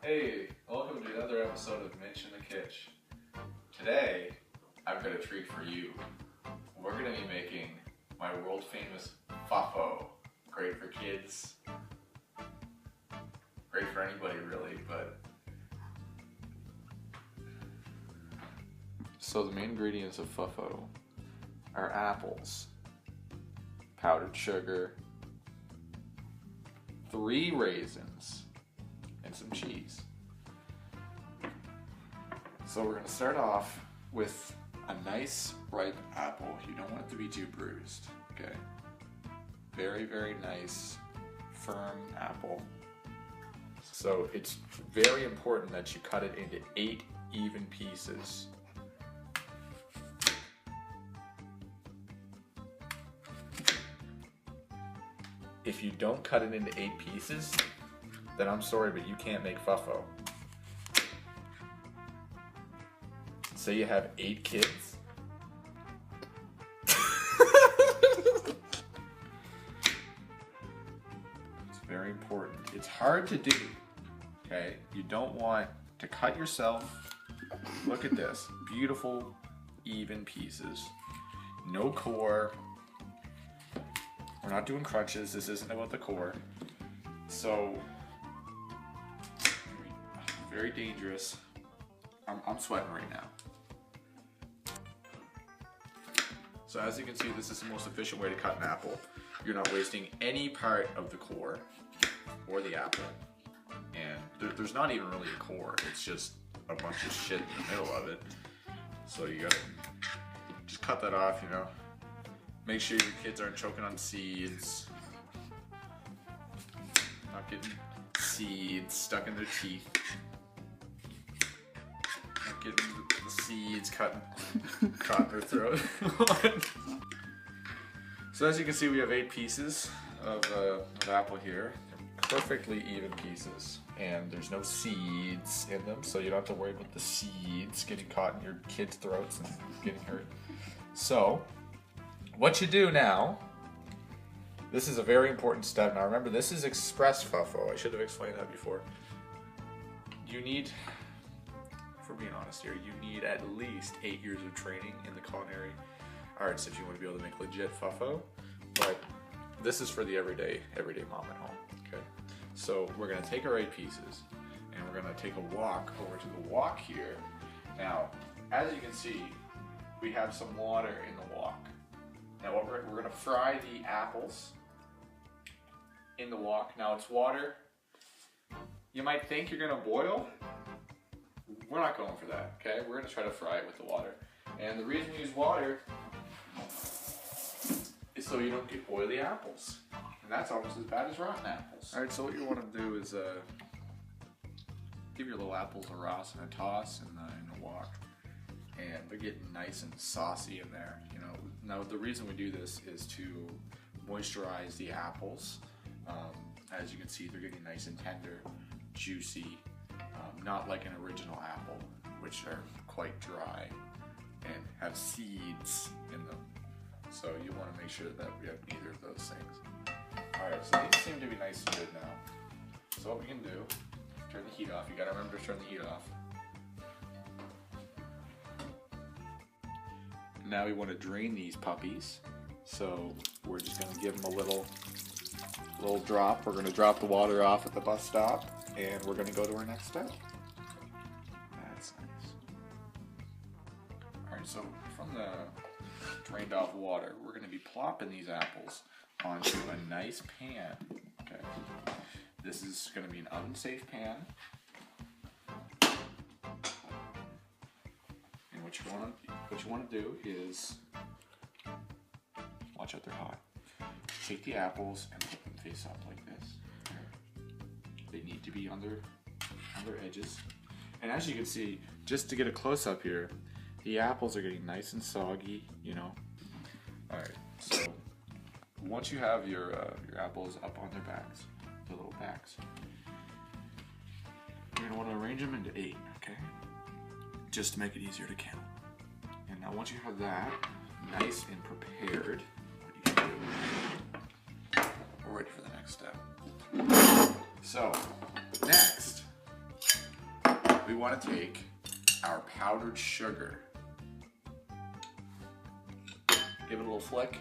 Hey, welcome to another episode of Mitch and the Kitch. Today, I've got a treat for you. We're going to be making my world famous Fuffo. Great for kids. Great for anybody really, but... So the main ingredients of Fuffo are apples, powdered sugar, 3 raisins, and some cheese. So we're going to start off with a nice ripe apple. You don't want it to be too bruised, okay? Very, very nice, firm apple. So it's very important that you cut it into 8 even pieces. If you don't cut it into 8 pieces, then I'm sorry, but you can't make Fuffo. Say you have 8 kids. It's very important. It's hard to do, okay? You don't want to cut yourself. Look at this. Beautiful, even pieces. No core. We're not doing crunches. This isn't about the core. So, very dangerous. I'm sweating right now. So as you can see, this is the most efficient way to cut an apple. You're not wasting any part of the core or the apple. And there's not even really a core. It's just a bunch of shit in the middle of it. So you gotta just cut that off, you know. Make sure your kids aren't choking on seeds. Not getting seeds stuck in their teeth. Not getting the seeds caught in their throat. So as you can see, we have 8 pieces of apple here. They're perfectly even pieces. And there's no seeds in them, so you don't have to worry about the seeds getting caught in your kids' throats and getting hurt. So, what you do now, this is a very important step. Now remember, this is express Fuffo. I should have explained that before. You need, for being honest here, you need at least 8 years of training in the culinary arts if you want to be able to make legit Fuffo. But this is for the everyday mom at home, okay? So we're gonna take our 8 pieces and we're gonna take a walk over to the wok here. Now, as you can see, we have some water in the wok. Now we're going to fry the apples in the wok. Now it's water. You might think you're going to boil. We're not going for that, okay? We're going to try to fry it with the water. And the reason we use water is so you don't get oily apples. And that's almost as bad as rotten apples. Alright, so what you want to do is give your little apples a roast and a toss in the wok. And they're getting nice and saucy in there, you know. Now the reason we do this is to moisturize the apples. As you can see, they're getting nice and tender, juicy, not like an original apple, which are quite dry and have seeds in them. So you want to make sure that we have neither of those things. Alright, so these seem to be nice and good now. So what we can do, turn the heat off. You gotta remember to turn the heat off. Now we want to drain these puppies, so we're just going to give them a little drop. We're going to drop the water off at the bus stop, and we're going to go to our next step. That's nice. Alright, so from the drained off water, we're going to be plopping these apples onto a nice pan. Okay, this is going to be an oven-safe pan. What you want to do is, watch out, they're hot. Take the apples and put them face up like this. They need to be on their edges. And as you can see, just to get a close up here, the apples are getting nice and soggy, you know. Alright, so once you have your apples up on their backs, the little backs, you're going to want to arrange them into 8, okay? Just to make it easier to count. And now once you have that nice and prepared, what you can do, we're ready for the next step. So, next, we want to take our powdered sugar, give it a little flick,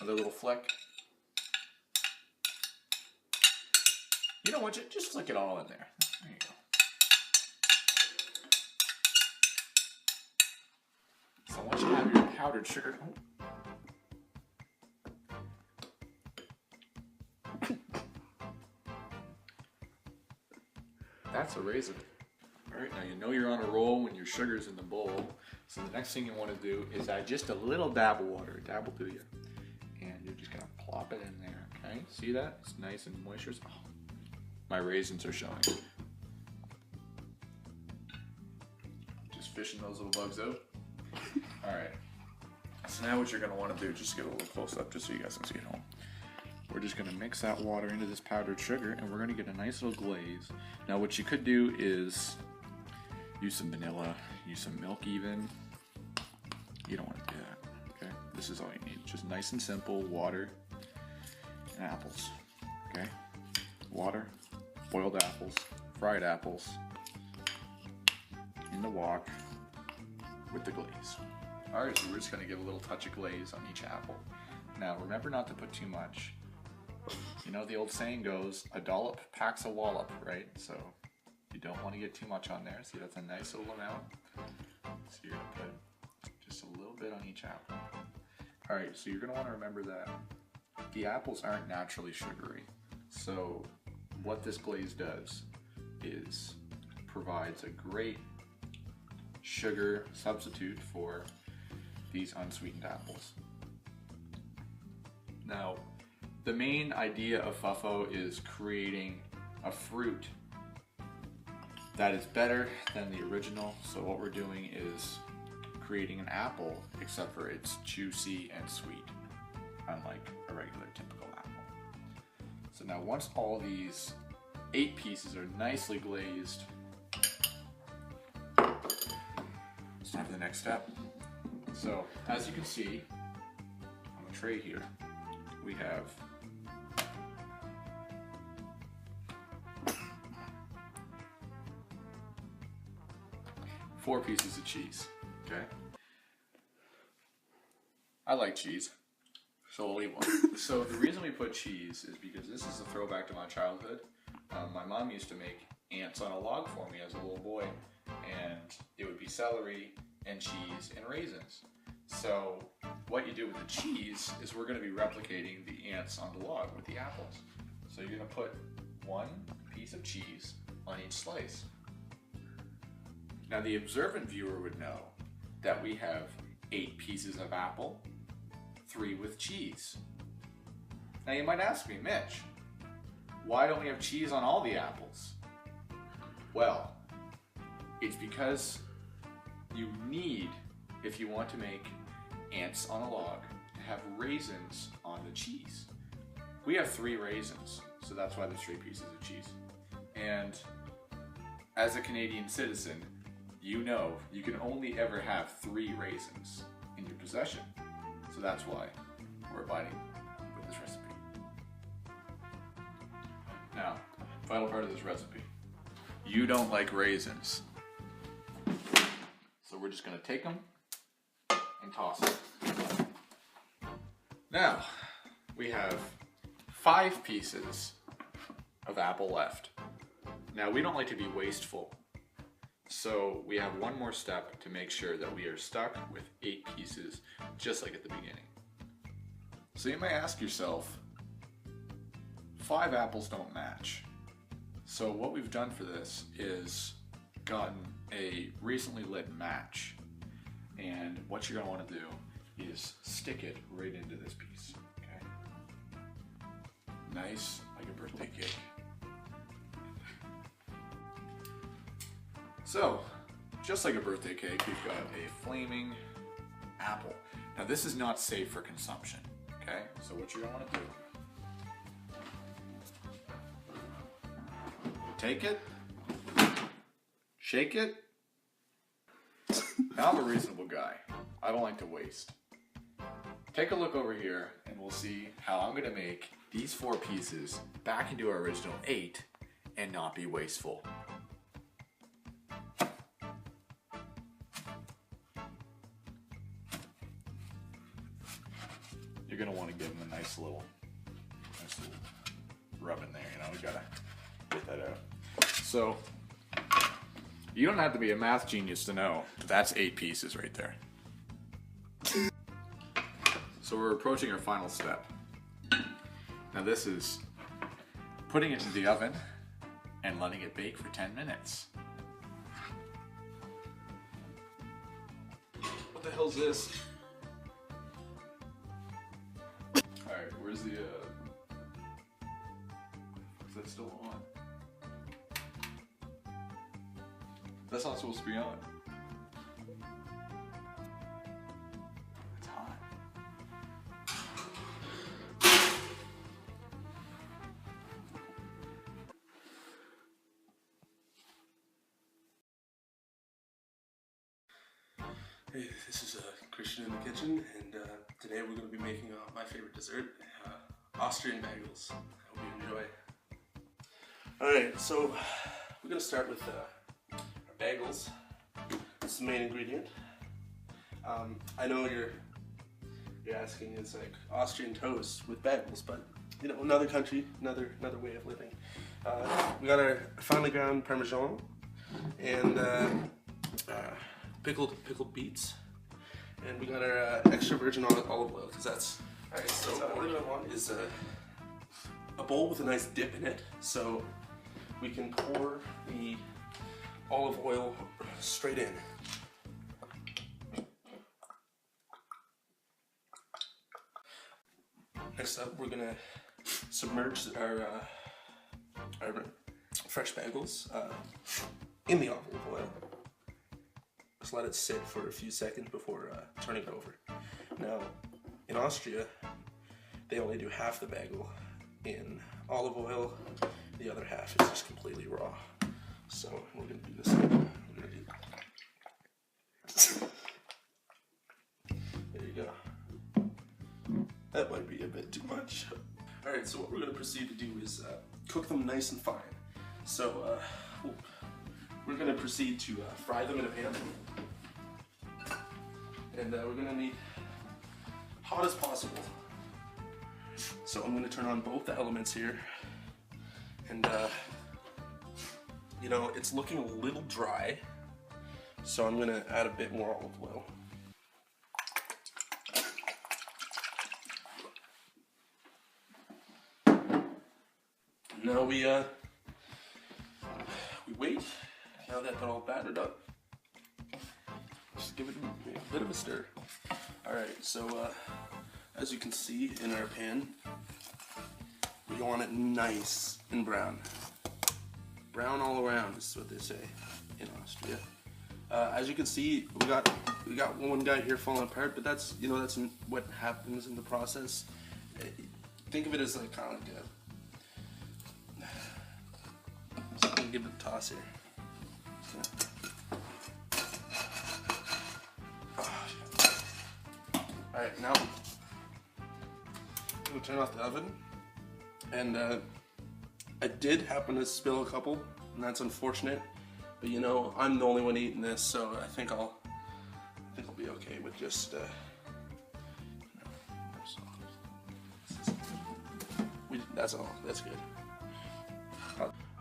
another little flick. You know what, just flick it all in there. There you go. So once you have your powdered sugar, that's a raisin. All right, now you know you're on a roll when your sugar's in the bowl. So the next thing you want to do is add just a little dab of water. Dab will do you. And you're just gonna plop it in there, okay? See that? It's nice and moisture. Oh, my raisins are showing. Just fishing those little bugs out. All right. So now what you're gonna want to do, just get a little close up just so you guys can see it home. We're just gonna mix that water into this powdered sugar and we're gonna get a nice little glaze. Now what you could do is use some vanilla, use some milk even. You don't want to do that, okay? This is all you need, just nice and simple, water and apples, okay? Water, boiled apples, fried apples, in the wok with the glaze. All right, so we're just gonna give a little touch of glaze on each apple. Now remember not to put too much. You know the old saying goes, a dollop packs a wallop, right? So you don't want to get too much on there. See, that's a nice little amount. So you're gonna put just a little bit on each apple. All right, so you're gonna want to remember that the apples aren't naturally sugary. So what this glaze does is provides a great sugar substitute for these unsweetened apples. Now, the main idea of Fuffo is creating a fruit that is better than the original. So what we're doing is creating an apple, except for it's juicy and sweet, unlike a regular typical apple. So now once all these 8 pieces are nicely glazed, it's time for the next step. So as you can see on the tray here, we have four pieces of cheese, okay? I like cheese, so we'll leave one. So the reason we put cheese is because this is a throwback to my childhood. My mom used to make ants on a log for me as a little boy, and it would be celery and cheese and raisins. So what you do with the cheese is we're going to be replicating the ants on the log with the apples. So you're going to put one piece of cheese on each slice. Now the observant viewer would know that we have 8 pieces of apple, 3 with cheese. Now you might ask me, Mitch, why don't we have cheese on all the apples? Well, it's because you need, if you want to make ants on a log, to have raisins on the cheese. We have 3 raisins, so that's why there's 3 pieces of cheese. And as a Canadian citizen, you know you can only ever have 3 raisins in your possession. So that's why we're abiding with this recipe. Now, final part of this recipe. You don't like raisins. So we're just gonna take them and toss them. Now, we have 5 pieces of apple left. Now, we don't like to be wasteful. So we have one more step to make sure that we are stuck with 8 pieces, just like at the beginning. So you may ask yourself, 5 apples don't match. So what we've done for this is gotten a recently lit match. And what you're gonna wanna do is stick it right into this piece, okay? Nice, like a birthday cake. So, just like a birthday cake, we've got a flaming apple. Now this is not safe for consumption, okay? So what you're gonna wanna do, take it, shake it. Now I'm a reasonable guy. I don't like to waste. Take a look over here and we'll see how I'm gonna make these 4 pieces back into our original 8 and not be wasteful. You're gonna want to give them a nice little rub in there, you know, we gotta get that out. So, you don't have to be a math genius to know that's 8 pieces right there. So we're approaching our final step. Now this is putting it in the oven and letting it bake for 10 minutes. What the hell's this? Alright, where's the, is that still on? That's not supposed to be on. It's hot. Hey, this is Christian in the kitchen, and today we're going to be making my favorite dessert, Austrian bagels. I hope you enjoy. Alright, so we're going to start with our bagels. This is the main ingredient. I know you're asking, it's like Austrian toast with bagels, but you know, another country, another way of living. We got our finely ground Parmesan and pickled beets, and we got our extra virgin olive oil, because that's alright. So what we're gonna want is a bowl with a nice dip in it, so we can pour the olive oil straight in. Next up, we're gonna submerge our fresh bagels in the olive oil. Just let it sit for a few seconds before turning it over. Now, in Austria, they only do half the bagel in olive oil. The other half is just completely raw. So we're gonna do this. There you go. That might be a bit too much. All right, so what we're gonna proceed to do is cook them nice and fine. So we're gonna proceed to fry them in a pan. And we're gonna need hot as possible. So I'm gonna turn on both the elements here. And you know, it's looking a little dry, so I'm gonna add a bit more olive oil. Now we wait. Now that they're all battered up, just give it a bit of a stir. All right, so as you can see in our pan, we want it nice and brown. Brown all around is what they say in Austria. As you can see, we got one guy here falling apart, but that's, you know, that's what happens in the process. Think of it as like kind of like a. So I'm gonna give it a toss here. Alright, now we'll turn off the oven, and I did happen to spill a couple, and that's unfortunate, but you know, I'm the only one eating this, so I think I'll be okay with just that's all. That's good.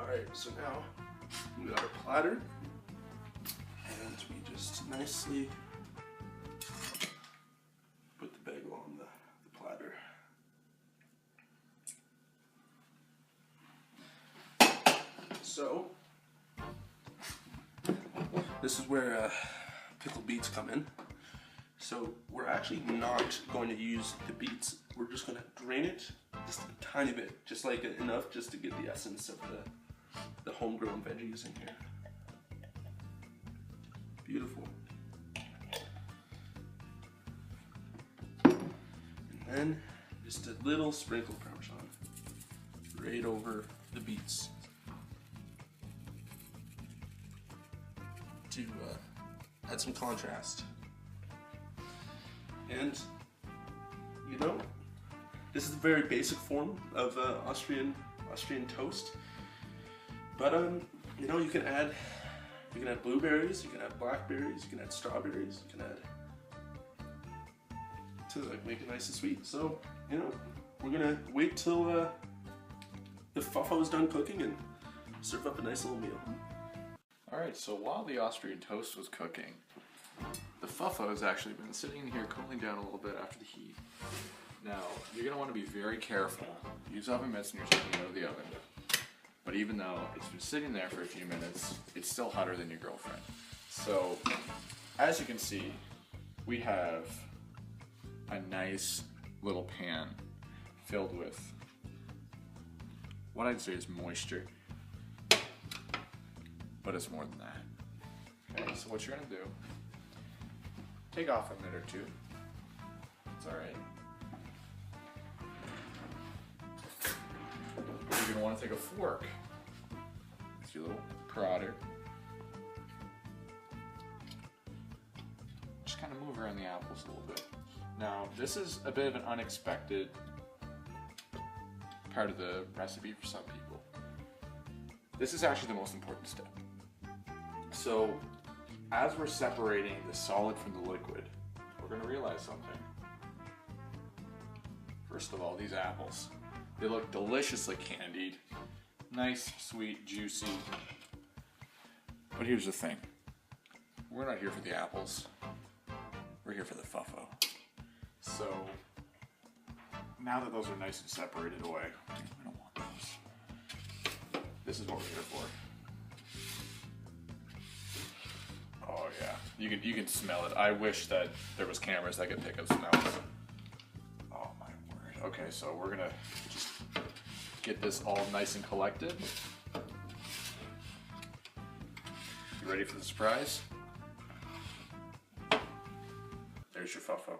Alright, so now we got our platter, and we just nicely put the bagel on the platter. So this is where pickled beets come in. So we're actually not going to use the beets. We're just going to drain it just a tiny bit, just like enough just to get the essence of the homegrown veggies in here. Beautiful. And then just a little sprinkle of Parmesan right over the beets to add some contrast. And you know, this is a very basic form of Austrian toast. But you know, you can add blueberries, you can add blackberries, you can add strawberries, you can add to like make it nice and sweet. So, you know, we're gonna wait till the Fuffo is done cooking and serve up a nice little meal. Alright, so while the Austrian toast was cooking, the Fuffo has actually been sitting here cooling down a little bit after the heat. Now, you're going to want to be very careful. Use oven mitts when you're taking it out of the oven. But even though it's been sitting there for a few minutes, it's still hotter than your girlfriend. So, as you can see, we have a nice little pan filled with what I'd say is moisture. But it's more than that. Okay, so what you're going to do, take off a minute or two. It's alright. You're going to want to take a fork with your little prodder. Just kind of move around the apples a little bit. Now, this is a bit of an unexpected part of the recipe for some people. This is actually the most important step. So, as we're separating the solid from the liquid, we're going to realize something. First of all, these apples. They look deliciously candied. Nice, sweet, juicy. But here's the thing. We're not here for the apples. We're here for the Fuffo. So, now that those are nice and separated away, we don't want those. This is what we're here for. Oh yeah, you can smell it. I wish that there was cameras that could pick up smells. Oh my word. Okay, so we're gonna just get this all nice and collected. You ready for the surprise? There's your Fuffo.